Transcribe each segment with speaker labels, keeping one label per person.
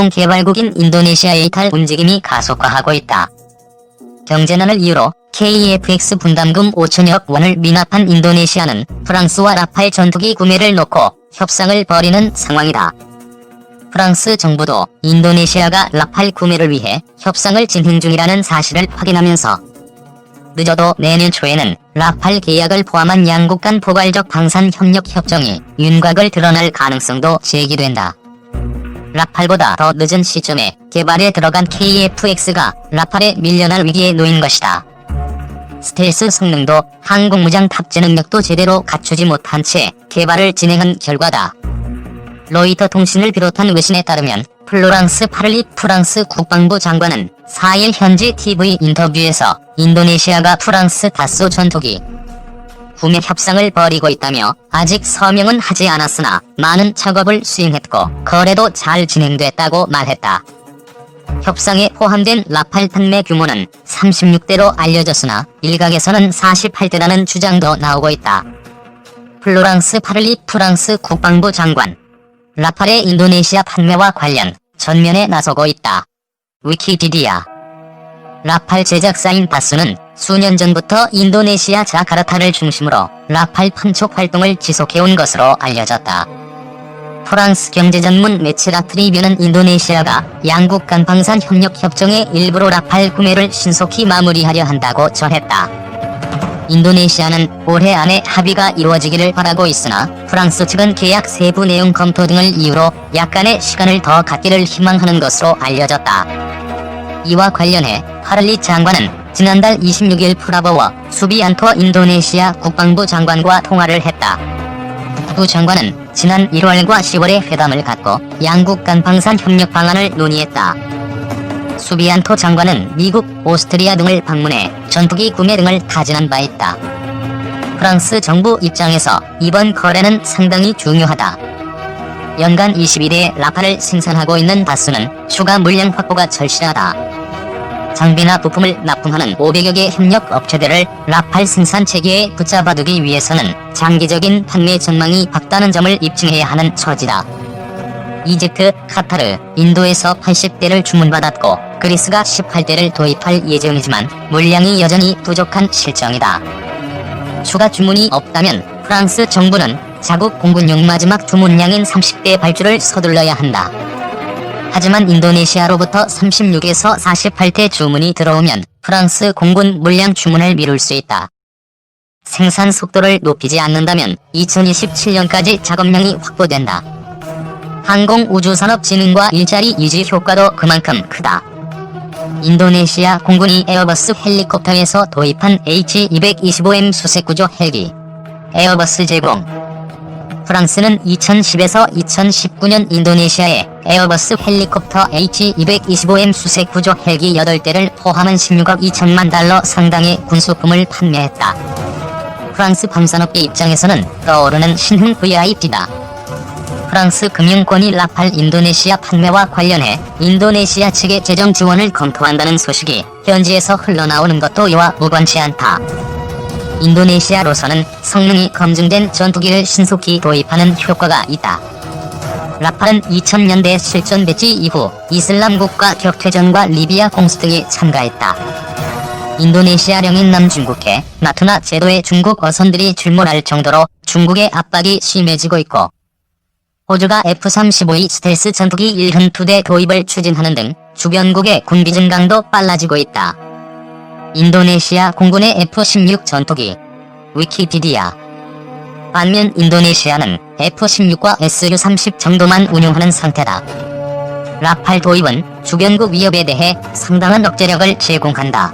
Speaker 1: 개발국인 인도네시아의 이탈 움직임이 가속화하고 있다. 경제난을 이유로 KF-X 분담금 5천억 원을 미납한 인도네시아는 프랑스와 라팔 전투기 구매를 놓고 협상을 벌이는 상황이다. 프랑스 정부도 인도네시아가 라팔 구매를 위해 협상을 진행 중이라는 사실을 확인하면서 늦어도 내년 초에는 라팔 계약을 포함한 양국 간 포괄적 방산 협력 협정이 윤곽을 드러날 가능성도 제기된다. 라팔보다 더 늦은 시점에 개발에 들어간 KF-X가 라팔에 밀려날 위기에 놓인 것이다. 스텔스 성능도 항공무장 탑재 능력도 제대로 갖추지 못한 채 개발을 진행한 결과다. 로이터 통신을 비롯한 외신에 따르면 플로랑스 파를리 프랑스 국방부 장관은 4일 현지 TV 인터뷰에서 인도네시아가 프랑스 다쏘 전투기 구매 협상을 벌이고 있다며 아직 서명은 하지 않았으나 많은 작업을 수행했고 거래도 잘 진행됐다고 말했다. 협상에 포함된 라팔 판매 규모는 36대로 알려졌으나 일각에서는 48대라는 주장도 나오고 있다. 플로랑스 파를리 프랑스 국방부 장관 라팔의 인도네시아 판매와 관련 전면에 나서고 있다. 위키피디아 라팔 제작사인 다쏘는 수년 전부터 인도네시아 자카르타를 중심으로 라팔 판촉 활동을 지속해온 것으로 알려졌다. 프랑스 경제 전문 매체 라트리뷰는 인도네시아가 양국 간 방산 협력 협정의 일부로 라팔 구매를 신속히 마무리하려 한다고 전했다. 인도네시아는 올해 안에 합의가 이루어지기를 바라고 있으나 프랑스 측은 계약 세부 내용 검토 등을 이유로 약간의 시간을 더 갖기를 희망하는 것으로 알려졌다. 이와 관련해 파를리 장관은 지난달 26일 프라보와 수비안토 인도네시아 국방부 장관과 통화를 했다. 두 장관은 지난 1월과 10월에 회담을 갖고 양국 간 방산 협력 방안을 논의했다. 수비안토 장관은 미국, 오스트리아 등을 방문해 전투기 구매 등을 타진한 바 있다. 프랑스 정부 입장에서 이번 거래는 상당히 중요하다. 연간 21대 라팔을 생산하고 있는 다쏘는 추가 물량 확보가 절실하다. 장비나 부품을 납품하는 500여 개 협력 업체들을 라팔 생산 체계에 붙잡아두기 위해서는 장기적인 판매 전망이 밝다는 점을 입증해야 하는 처지다. 이집트, 카타르, 인도에서 80대를 주문받았고 그리스가 18대를 도입할 예정이지만 물량이 여전히 부족한 실정이다. 추가 주문이 없다면 프랑스 정부는 자국 공군용 마지막 주문량인 30대 발주를 서둘러야 한다. 하지만 인도네시아로부터 36에서 48대 주문이 들어오면 프랑스 공군 물량 주문을 미룰 수 있다. 생산 속도를 높이지 않는다면 2027년까지 작업량이 확보된다. 항공우주산업진흥과 일자리 유지 효과도 그만큼 크다. 인도네시아 공군이 에어버스 헬리콥터에서 도입한 H225M 수색구조 헬기 에어버스 제공. 프랑스는 2010에서 2019년 인도네시아에 에어버스 헬리콥터 H225M 수색구조 헬기 8대를 포함한 16억 2천만 달러 상당의 군수품을 판매했다. 프랑스 방산업계 입장에서는 떠오르는 신흥 VIP다. 프랑스 금융권이 라팔 인도네시아 판매와 관련해 인도네시아 측의 재정 지원을 검토한다는 소식이 현지에서 흘러나오는 것도 이와 무관치 않다. 인도네시아로서는 성능이 검증된 전투기를 신속히 도입하는 효과가 있다. 라팔은 2000년대 실전 배치 이후 이슬람 국가 격퇴전과 리비아 공수 등에 참가했다. 인도네시아령인 남중국해 나투나 제도에 중국 어선들이 출몰할 정도로 중국의 압박이 심해지고 있고 호주가 F-35E 스텔스 전투기 72대 도입을 추진하는 등 주변국의 군비 증강도 빨라지고 있다. 인도네시아 공군의 F-16 전투기 위키피디아 반면 인도네시아는 F-16과 Su-30 정도만 운용하는 상태다. 라팔 도입은 주변국 위협에 대해 상당한 억제력을 제공한다.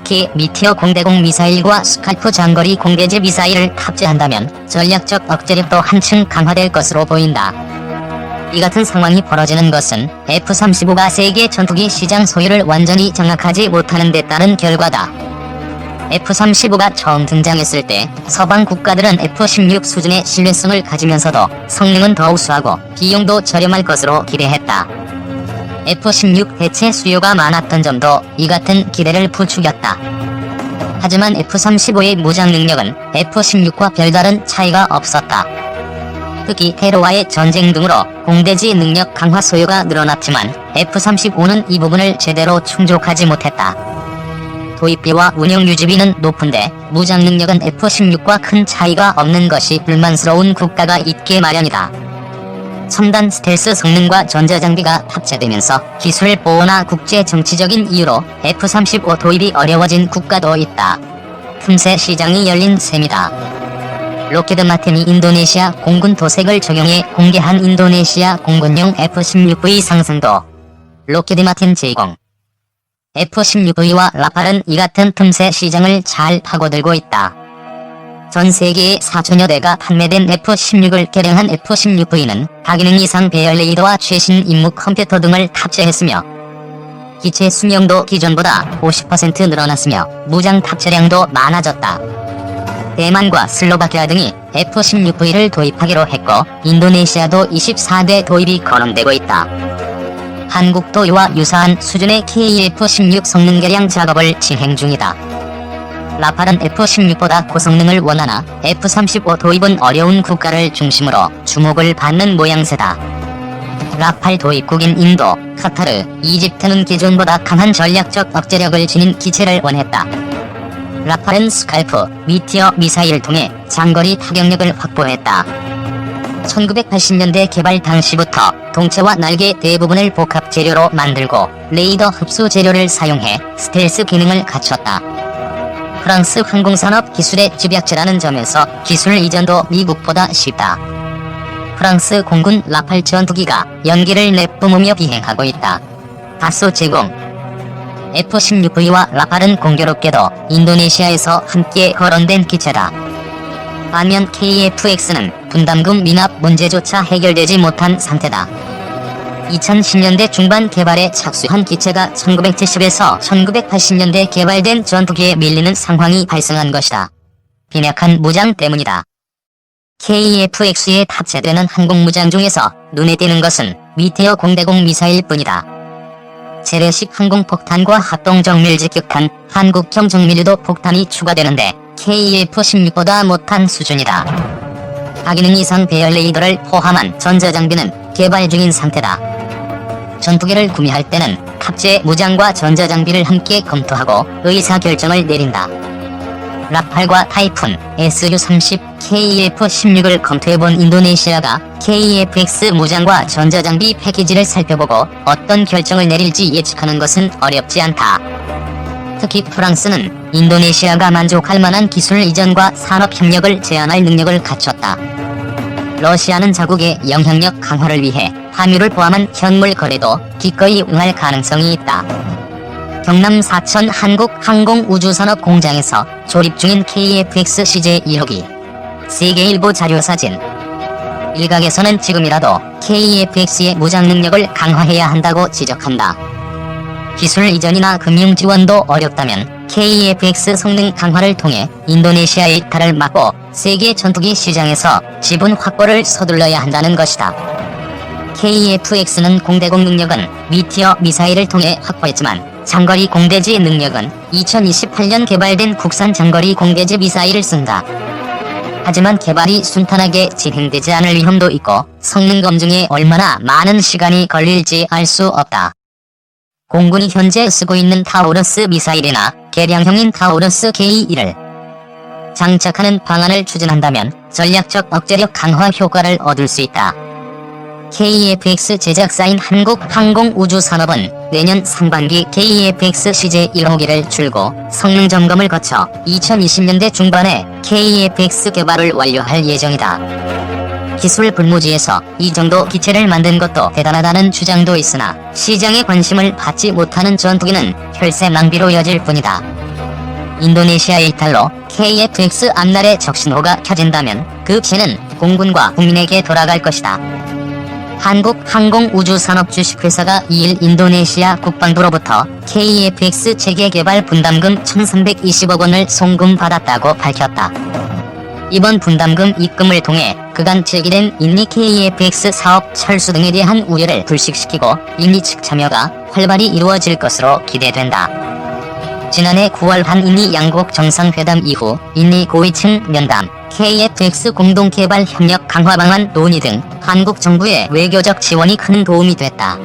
Speaker 1: 특히 미티어 공대공 미사일과 스칼프 장거리 공대지 미사일을 탑재한다면 전략적 억제력도 한층 강화될 것으로 보인다. 이 같은 상황이 벌어지는 것은 F-35가 세계 전투기 시장 소유를 완전히 장악하지 못하는 데 따른 결과다. F-35가 처음 등장했을 때 서방 국가들은 F-16 수준의 신뢰성을 가지면서도 성능은 더 우수하고 비용도 저렴할 것으로 기대했다. F-16 대체 수요가 많았던 점도 이 같은 기대를 부추겼다. 하지만 F-35의 무장 능력은 F-16과 별다른 차이가 없었다. 특히 테러와의 전쟁 등으로 공대지 능력 강화 소요가 늘어났지만 F-35는 이 부분을 제대로 충족하지 못했다. 도입비와 운영 유지비는 높은데 무장 능력은 F-16과 큰 차이가 없는 것이 불만스러운 국가가 있게 마련이다. 첨단 스텔스 성능과 전자장비가 탑재되면서 기술 보호나 국제 정치적인 이유로 F-35 도입이 어려워진 국가도 있다. 틈새 시장이 열린 셈이다. 로키드 마틴이 인도네시아 공군 도색을 적용해 공개한 인도네시아 공군용 F-16V 상승도 로키드 마틴 제공. F-16V와 라팔은 이 같은 틈새 시장을 잘 파고들고 있다. 전 세계에 4천여 대가 판매된 F-16을 개량한 F-16V는 다기능 이상 배열 레이더와 최신 임무 컴퓨터 등을 탑재했으며 기체 수명도 기존보다 50% 늘어났으며 무장 탑재량도 많아졌다. 대만과 슬로바키아 등이 F-16V를 도입하기로 했고 인도네시아도 24대 도입이 거론되고 있다. 한국도 이와 유사한 수준의 KF-16 성능 개량 작업을 진행 중이다. 라팔은 F-16보다 고성능을 원하나 F-35 도입은 어려운 국가를 중심으로 주목을 받는 모양새다. 라팔 도입국인 인도, 카타르, 이집트는 기존보다 강한 전략적 억제력을 지닌 기체를 원했다. 라팔은 스칼프, 미티어 미사일을 통해 장거리 타격력을 확보했다. 1980년대 개발 당시부터 동체와 날개 대부분을 복합 재료로 만들고 레이더 흡수 재료를 사용해 스텔스 기능을 갖췄다. 프랑스 항공산업 기술의 집약체라는 점에서 기술 이전도 미국보다 쉽다. 프랑스 공군 라팔 전투기가 연기를 내뿜으며 비행하고 있다. 다수 제공. F-16V와 라팔은 공교롭게도 인도네시아에서 함께 거론된 기체다. 반면 KF-X는 분담금 미납 문제조차 해결되지 못한 상태다. 2010년대 중반 개발에 착수한 기체가 1970에서 1980년대 개발된 전투기에 밀리는 상황이 발생한 것이다. 빈약한 무장 때문이다. KF-X에 탑재되는 항공무장 중에서 눈에 띄는 것은 미테어 공대공 미사일 뿐이다. 재래식 항공폭탄과 합동정밀 직격탄, 한국형 정밀유도 폭탄이 추가되는데 KF-16보다 못한 수준이다. 다기능 이상 배열 레이더를 포함한 전자장비는 개발 중인 상태다. 전투기를 구매할 때는 탑재 무장과 전자장비를 함께 검토하고 의사결정을 내린다. 라팔과 타이푼, SU-30, KF-16을 검토해본 인도네시아가 KF-X 무장과 전자장비 패키지를 살펴보고 어떤 결정을 내릴지 예측하는 것은 어렵지 않다. 특히 프랑스는 인도네시아가 만족할 만한 기술 이전과 산업협력을 제한할 능력을 갖췄다. 러시아는 자국의 영향력 강화를 위해 함유를 포함한 현물 거래도 기꺼이 응할 가능성이 있다. 경남 사천 한국항공우주산업 공장에서 조립 중인 KF-X CJ 1호기. 세계일보 자료사진. 일각에서는 지금이라도 KF-X의 무장 능력을 강화해야 한다고 지적한다. 기술 이전이나 금융 지원도 어렵다면 KF-X 성능 강화를 통해 인도네시아의 이탈을 막고 세계 전투기 시장에서 지분 확보를 서둘러야 한다는 것이다. KF-X는 공대공 능력은 미티어 미사일을 통해 확보했지만 장거리 공대지 능력은 2028년 개발된 국산 장거리 공대지 미사일을 쓴다. 하지만 개발이 순탄하게 진행되지 않을 위험도 있고 성능 검증에 얼마나 많은 시간이 걸릴지 알 수 없다. 공군이 현재 쓰고 있는 타우러스 미사일이나 개량형인 타우러스 K1을 장착하는 방안을 추진한다면 전략적 억제력 강화 효과를 얻을 수 있다. KF-X 제작사인 한국항공우주산업은 내년 상반기 KF-X CJ 1호기를 출고 성능 점검을 거쳐 2020년대 중반에 KF-X 개발을 완료할 예정이다. 기술 불무지에서 이 정도 기체를 만든 것도 대단하다는 주장도 있으나 시장의 관심을 받지 못하는 전투기는 혈세 낭비로 여질 뿐이다. 인도네시아의 이탈로 KF-X 앞날의 적신호가 켜진다면 그 기체는 공군과 국민에게 돌아갈 것이다. 한국항공우주산업 주식회사가 2일 인도네시아 국방부로부터 KF-X 체계 개발 분담금 1,320억 원을 송금받았다고 밝혔다. 이번 분담금 입금을 통해 그간 제기된 인리 KF-X 사업 철수 등에 대한 우려를 불식시키고 인리 측 참여가 활발히 이루어질 것으로 기대된다. 지난해 9월 한인리 양국 정상회담 이후 인리 고위층 면담 KF-X 공동개발 협력 강화 방안 논의 등 한국 정부의 외교적 지원이 큰 도움이 됐다.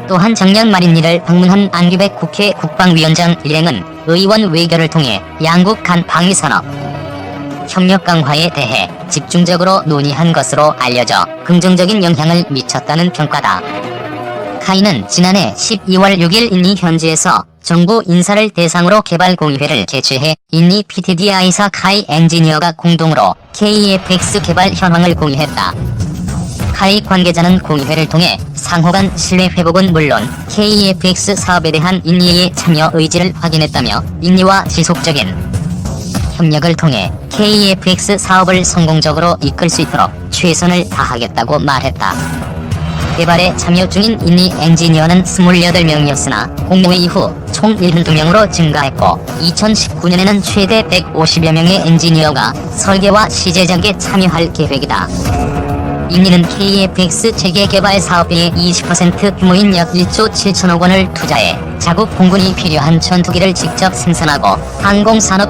Speaker 1: 또한 작년 말인 이를 방문한 안규백 국회 국방위원장 일행은 의원 외교를 통해 양국 간 방위산업 협력 강화에 대해 집중적으로 논의한 것으로 알려져 긍정적인 영향을 미쳤다는 평가다. 카이는 지난해 12월 6일 인니 현지에서 정부 인사를 대상으로 개발 공의회를 개최해 인니 PTDI사 카이 엔지니어가 공동으로 KF-X 개발 현황을 공유했다. 카이 관계자는 공의회를 통해 상호간 신뢰 회복은 물론 KF-X 사업에 대한 인니의 참여 의지를 확인했다며 인니와 지속적인 협력을 통해 KF-X 사업을 성공적으로 이끌 수 있도록 최선을 다하겠다고 말했다. 개발에 참여 중인 인니 엔지니어는 28명이었으나 공모회 이후 총 72명으로 증가했고 2019년에는 최대 150여 명의 엔지니어가 설계와 시제 전개에 참여할 계획이다. 인니는 KF-X 체계 개발 사업비의 20% 규모인 약 1조 7천억 원을 투자해 자국 공군이 필요한 전투기를 직접 생산하고 항공산업